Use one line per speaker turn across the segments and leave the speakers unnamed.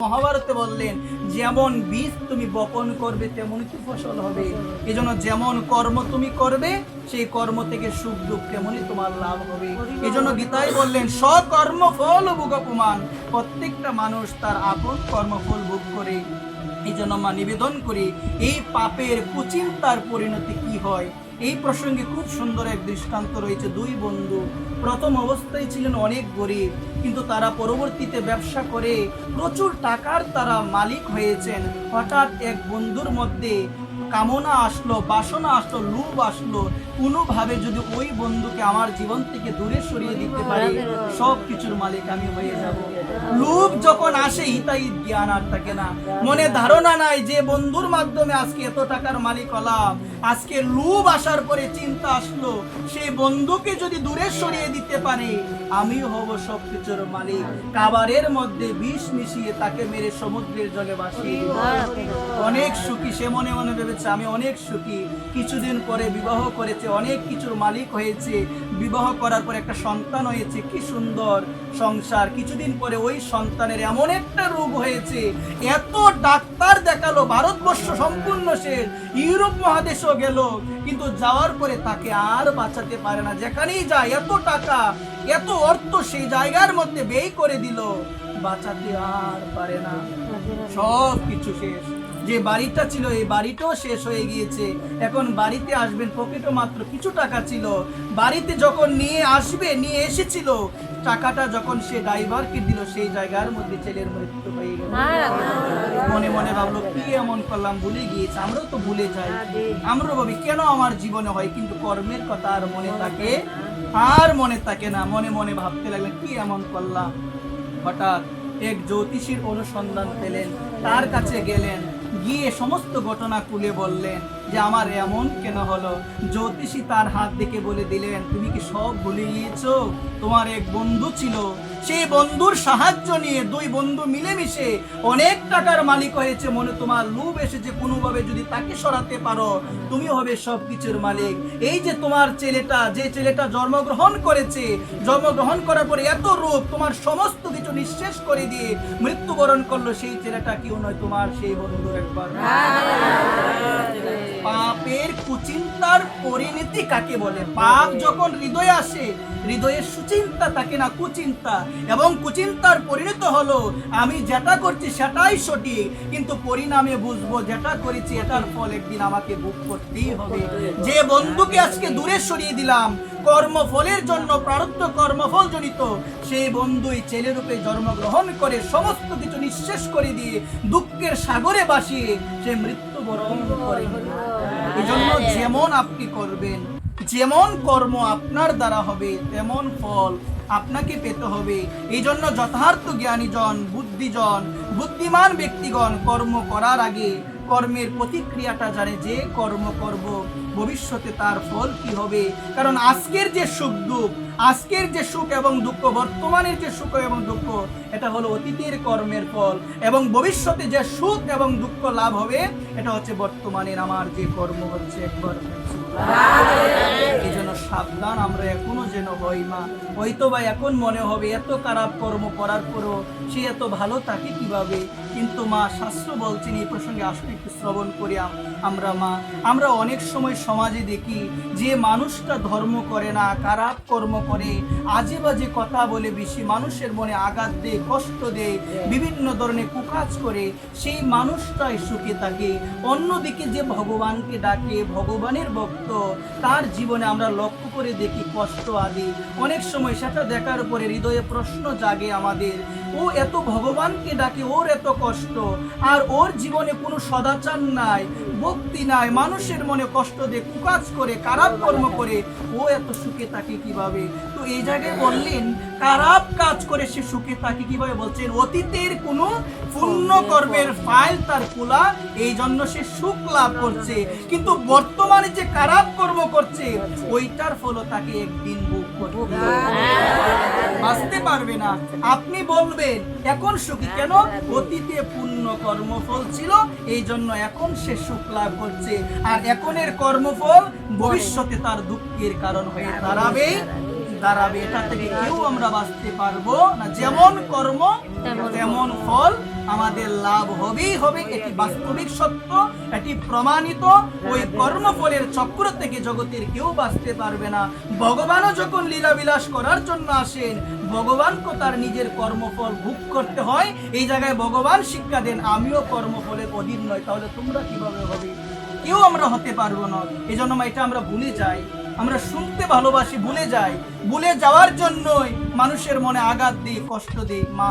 মহাভারতে বললেন, যেমন বীজ তুমি বপন করবে তেমনই কি ফসল হবে। এজন্য যেমন কর্ম তুমি করবে সেই কর্ম থেকে সুখ দুঃখ তেমনই তোমার লাভ হবে। এজন্য গীতায় বললেন, স্বকর্ম ফল ভোগপমান। প্রত্যেকটা মানুষ তার আপন কর্মফল ভোগ করে। এই জন্য মা নিবেদন করি, এই পাপের কুচিন্তার পরিণতি কি হয়। এই প্রসঙ্গে খুব সুন্দর এক দৃষ্টান্ত রয়েছে। দুই বন্ধু প্রথম অবস্থায় ছিলেন অনেক গরিব, কিন্তু তারা পরবর্তীতে ব্যবসা করে প্রচুর টাকার তারা মালিক হয়েছেন। হঠাৎ এক বন্ধুর মধ্যে কামনা আসলো, বাসনা আসলো, লোভ আসলো, কোনোভাবে যদি ওই বন্ধুকে আমার জীবন থেকে দূরে সরিয়ে দিতে পারি, সব কিছুর মালিক আমি হয়ে যাব। লোভ যখন আসে তাই জ্ঞান আর থাকে না, মনে ধারণা নাই যে বন্ধুর মাধ্যমে আজকে এত টাকার মালিক হলাম। আজকে লোভ আসার পরে চিন্তা আসলো, সেই বন্ধুকে যদি দূরে সরিয়ে দিতে পারি আমিও হব সব কিছুর মালিক। খাবারের মধ্যে বিষ মিশিয়ে তাকে মেরে সমুদ্রের জলে ভাসিয়ে দিল। অনেক সুখী সে, মনে মনে ভেবেছে আমি অনেক সুখী। কিছুদিন পরে বিবাহ করেছে, অনেক কিছুর মালিক হয়েছে। বিবাহ করার পর একটা সন্তান হয়েছে, কি সুন্দর সংসার। কিছুদিন পরে ওই সন্তানের এমন একটা রোগ হয়েছে, এত ডাক্তার দেখালো, ভারতবর্ষ সম্পূর্ণ শেষ, ইউরোপ মহাদেশও গেল, কিন্তু যাওয়ার পরে তাকে আর বাঁচাতে পারে না। যেখানেই যায় এত টাকা এত অর্থ সেই জায়গার মধ্যে ব্যয় করে দিল, বাঁচাতে আর পারে না, সব কিছু শেষ। যে বাড়িটা ছিল এই বাড়িটাও শেষ হয়ে গিয়েছে। এখন বাড়িতে আসবেন, পকেটে মাত্র কিছু টাকা ছিল। বাড়িতে যখন নিয়ে আসবে, নিয়ে এসেছিল, টাকাটা যখন সে ড্রাইভারকে দিল, সেই জায়গার মধ্যে ছেলের মৃত্যু হয়ে গেল। মনে মনে ভাবলো, কি এমন করলাম, ভুলে গিয়েছে। আমরাও তো ভুলে যাই, আমরা ভাবি কেন আমার জীবনে হয়, কিন্তু কর্মের কথা আর মনে থাকে না। মনে মনে ভাবতে লাগলেন, কি এমন করলাম। হঠাৎ এক জ্যোতিষীর অনুসন্ধান পেলেন, তার কাছে গেলেন, গিয়ে সমস্ত ঘটনা খুলে বললেন যে আমার এমন কেন হলো। জ্যোতিষী তার হাত দেখে বলে দিলেন, তুমি কি সব ভুলে গিয়েছো? তোমার এক বন্ধু ছিল, সেই বন্ধুর সাহায্য নিয়ে দুই বন্ধু মিলেমিশে অনেক টাকার মালিক হয়েছে। মনে তোমার লোভ এসেছে, কোনোভাবে যদি তাকে সরাতে পারো তুমি হবে সব কিছুর মালিক। এই যে তোমার ছেলেটা, যে ছেলেটা জন্মগ্রহণ করেছে, জন্মগ্রহণ করার পরে এত রূপ, তোমার সমস্ত কিছু নিঃশেষ করে দিয়ে মৃত্যুবরণ করলো, সেই ছেলেটা কেউ নয়, তোমার সেই বন্ধু। একবার পাপের কুচিন্তার পরিণতি কাকে বলে? পাপ যখন হৃদয়ে আসে, হৃদয়ের সুচিন্তা থাকে না, কুচিন্তা। এবং কুচিন্তার পরিণত হলো আমি যেটা করছি সেটাই সঠিক, কিন্তু পরিণামে বুঝবো যেটা করেছি এটার ফল একদিন আমাকে ভোগ করতেই হবে। যে বন্ধুকে আজকে দূরে সরিয়ে দিলাম কর্মফলের জন্য, প্রারব্ধ কর্মফল জনিত, সেই বন্ধুই ছেলে রূপে জন্মগ্রহণ করে সমস্ত কিছু নিঃশেষ করে দিয়ে দুঃখের সাগরে ভাসিয়ে সে মৃত্যুবরণ করে। এই জন্য যেমন আপনি করবেন, যেমন কর্ম আপনার দ্বারা হবে, তেমন ফল আপনাকে পেতে হবে। এই জন্য যথার্থ জ্ঞানীজন, বুদ্ধিজন, বুদ্ধিমান ব্যক্তিগণ কর্ম করার আগে কর্মের প্রতিক্রিয়াটা জানে, যে কর্ম করব ভবিষ্যতে তার ফল কি হবে। কারণ আজকের যে সুখ দুঃখ, আজকের যে সুখ এবং দুঃখ, বর্তমানের যে সুখ এবং দুঃখ, এটা হলো অতীতের কর্মের ফল। এবং ভবিষ্যতে যে সুখ এবং দুঃখ লাভ হবে, এটা হচ্ছে বর্তমানের আমার যে কর্ম হচ্ছে। একবার এই জন্য সাবধান আমরা এখনো যেন হই। মা হয়তো বা এখন মনে হবে এত খারাপ কর্ম করার পরও সে এত ভালো থাকে কিভাবে, কিন্তু মা শাস্ত্র বলছেন, এই প্রসঙ্গে আসলে একটু শ্রবণ করি আমরা। মা আমরা অনেক সময় সমাজে দেখি যে মানুষটা ধর্ম করে না, খারাপ কর্ম করে, আজে বাজে কথা বলে, বেশি মানুষের মনে আঘাত দেয়, কষ্ট দেয়, বিভিন্ন ধরনের কুকাজ করে, সেই মানুষটাই সুখে থাকে। অন্যদিকে যে ভগবানকে ডাকে, ভগবানের ভক্ত, তার জীবনে আমরা লক্ষ্য করে দেখি কষ্ট আদি। অনেক সময় সেটা দেখার পরে হৃদয়ে প্রশ্ন জাগে আমাদের, ও এত ভগবানকে ডাকে, ওর এত কষ্ট, আর ওর জীবনে কোনো সদাচার নাই, ভক্তি নাই, মানুষের মনে কষ্ট দিয়ে কুকাজ করে, খারাপ কর্ম করে, ও এত সুখে থাকে কিভাবে? তো এই জায়গায় বললেন, খারাপ কাজ করে সে সুখে থাকে কিভাবে? বলছেন অতীতের কোনো পুণ্য কর্মের ফাইল তার খোলা, এই জন্য সে সুখ লাভ করছে। কিন্তু বর্তমানে যে খারাপ কর্ম করছে ওইটার ফল তাকে একদিন ভোগ করতে বাঁচতে পারবে না। আপনি বলবেন এখন সুখী কেন? অতীতে পুণ্য কর্মফল ছিল, এই জন্য এখন সে সুখ লাভ করছে। আর এখনের কর্মফল ভবিষ্যতে তার দুঃখের কারণ হয়ে দাঁড়াবে। এটা থেকে কেউ আমরা বাঁচতে পারবো না। যেমন কর্ম তেমন ফল। আমাদের লাভ হবেই হবে, এটি বাস্তবিক সত্য, এটি প্রমাণিত। ওই কর্মফলের চক্র থেকে জগতের কেউ বাঁচতে পারবে না। ভগবানও যখন লীলাবিলাস করার জন্য আসেন, ভগবানকে তার নিজের কর্মফল ভোগ করতে হয়। এই জায়গায় ভগবান শিক্ষা দেন, আমিও কর্মফলের অধীন নয়, তাহলে তোমরা কিভাবে হবে? কেউ আমরা হতে পারবো না। এই জন্য এটা আমরা ভুলে যাই, আমরা শুনতে ভালোবাসি, ভুলে যাই। ভুলে যাওয়ার জন্যই মানুষের মনে আঘাত দিই, কষ্ট দিই। মা,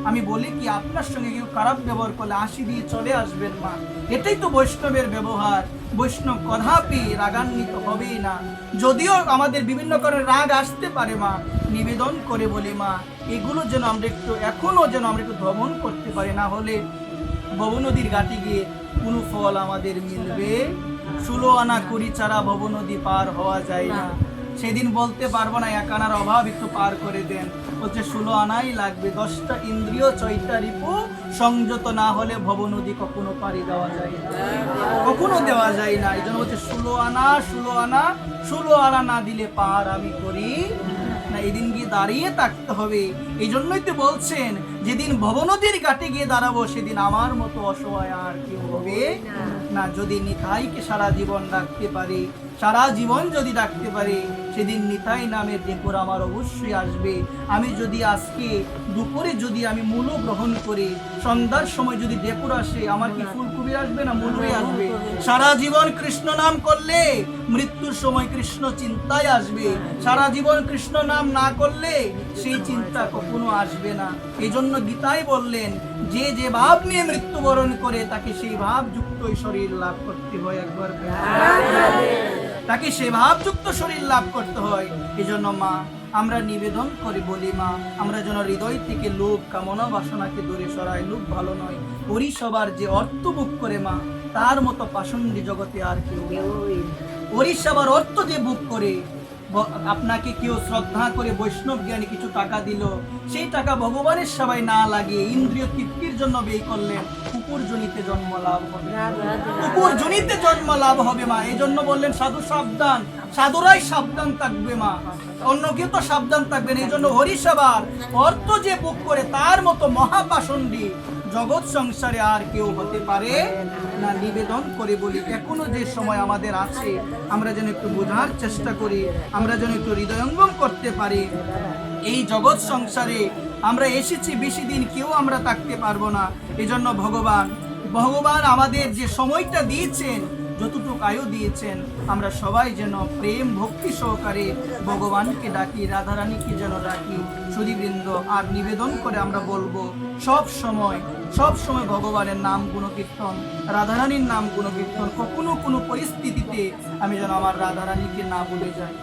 আমি বলি কি, আপনার সঙ্গে কেউ খারাপ ব্যবহার করলে হাসি দিয়ে চলে আসবেন মা, এটাই তো বৈষ্ণবের ব্যবহার। বৈষ্ণব কদাপি রাগান্বিত হবেই না। যদিও আমাদের বিভিন্ন কারণে রাগ আসতে পারে মা, নিবেদন করে বলি মা, এগুলো যেন আমরা একটু এখনো যেন আমরা একটু দমন করতে পারি, না হলে ভব নদীর ঘাটে গিয়ে কোনো ফল আমাদের মিলবে? 16 আনা কুড়ি ছাড়া ভব নদী পার হওয়া যায় না। সেদিন বলতে পারবো না 1 আনার অভাব, একটু পার করে দেন, বলছে 16 আনাই লাগবে। 10টা ইন্দ্রিয় 6টা রিপু সংযত না হলে ভব নদী কখনো পারি দেওয়া যায় না, কখনো দেওয়া যায় না। এই জন্য বলছে 16 আনা 16 আনা, 16 আনা না দিলে পার আমি করি না। এদিন গিয়ে দাঁড়িয়ে থাকতে হবে। এই জন্যই তো বলছেন, যেদিন ভবনদীর ঘাটে গিয়ে দাঁড়াবো, সেদিন আমার মতো অসহায় আর কেউ হবে না। যদি নিতাইকে সারা জীবন ডাকতে পারি, সারা জীবন যদি ডাকতে পারি, সেদিন নিতাই নামের ডেপুর আমার অবশ্যই আসবে। আমি যদি আজকে দুপুরে যদি আমি মূলো গ্রহণ করি, সন্ধ্যার সময় যদি ডেপুর আসে, আমার কি ফুলকপি আসবে না মূলই আসবে? সারা জীবন কৃষ্ণ নাম করলে মৃত্যুর সময় কৃষ্ণ চিন্তায় আসবে। সারা জীবন কৃষ্ণ নাম না করলে সেই চিন্তা কখনো আসবে না। এই জন্য গীতায় বললেন, যে যে ভাব নিয়ে মৃত্যুবরণ করে তাকে সেই ভাবযুক্ত শরীর লাভ করতে হয়। একবার তাকে সে ভাবযুক্ত শরীর লাভ করতে হয়। এই জন্য মা, আমরা নিবেদন করে বলি মা, আমরা যেন হৃদয় থেকে লোভ কামনা বাসনাকে দূরে সরাই। লোভ ভালো নয়। পরিষবার যে অর্থ ভোগ করে মা, তার মতো পাষণ্ডী জগতে আর কেউ। পরিষবার অর্থ যে ভোগ করে, আপনাকে কেউ শ্রদ্ধা করে বৈষ্ণব জ্ঞানী কিছু টাকা দিল, সেই টাকা ভগবানের সেবায় না লাগিয়ে ইন্দ্রিয় তৃপ্তির জন্য ব্যয় করলেন, কুকুর জনিতে জন্ম লাভ হবে, কুকুর জনিতে জন্ম লাভ হবে মা। এই জন্য বললেন সাধু সাবধান, সাধুরাই সাবধান থাকবে মা, অন্য কেউ তো সাবধান থাকবেন। এই জন্য হরিসেবার অর্থ যে ভোগ করে, তার মতো মহাপাষণ্ডী জগৎ সংসারে আর কেউ হতে পারে না। নিবেদন করে বলি, এখনো যে সময় আমাদের আছে, আমরা যেন একটু বোঝার চেষ্টা করি, আমরা যেন একটু হৃদয়ঙ্গম করতে পারি। এই জগৎ সংসারে আমরা এসেছি, বেশি দিন কেউ আমরা থাকতে পারবো না। এজন্য ভগবান আমাদের যে সময়টা দিয়েছেন, যতটুকু আয়ু দিয়েছেন, আমরা সবাই যেন প্রেম ভক্তি সহকারে ভগবানকে ডাকি, রাধারানীকে যেন ডাকি। সুধীবৃন্দ, আর নিবেদন করে আমরা বলবো, সব সময় ভগবানের নাম গুণকীর্তন, রাধারানীর নাম গুণকীর্তন। কখনো কোনো পরিস্থিতিতে আমি যেন আমার রাধারানীকে না ভুলে যাই।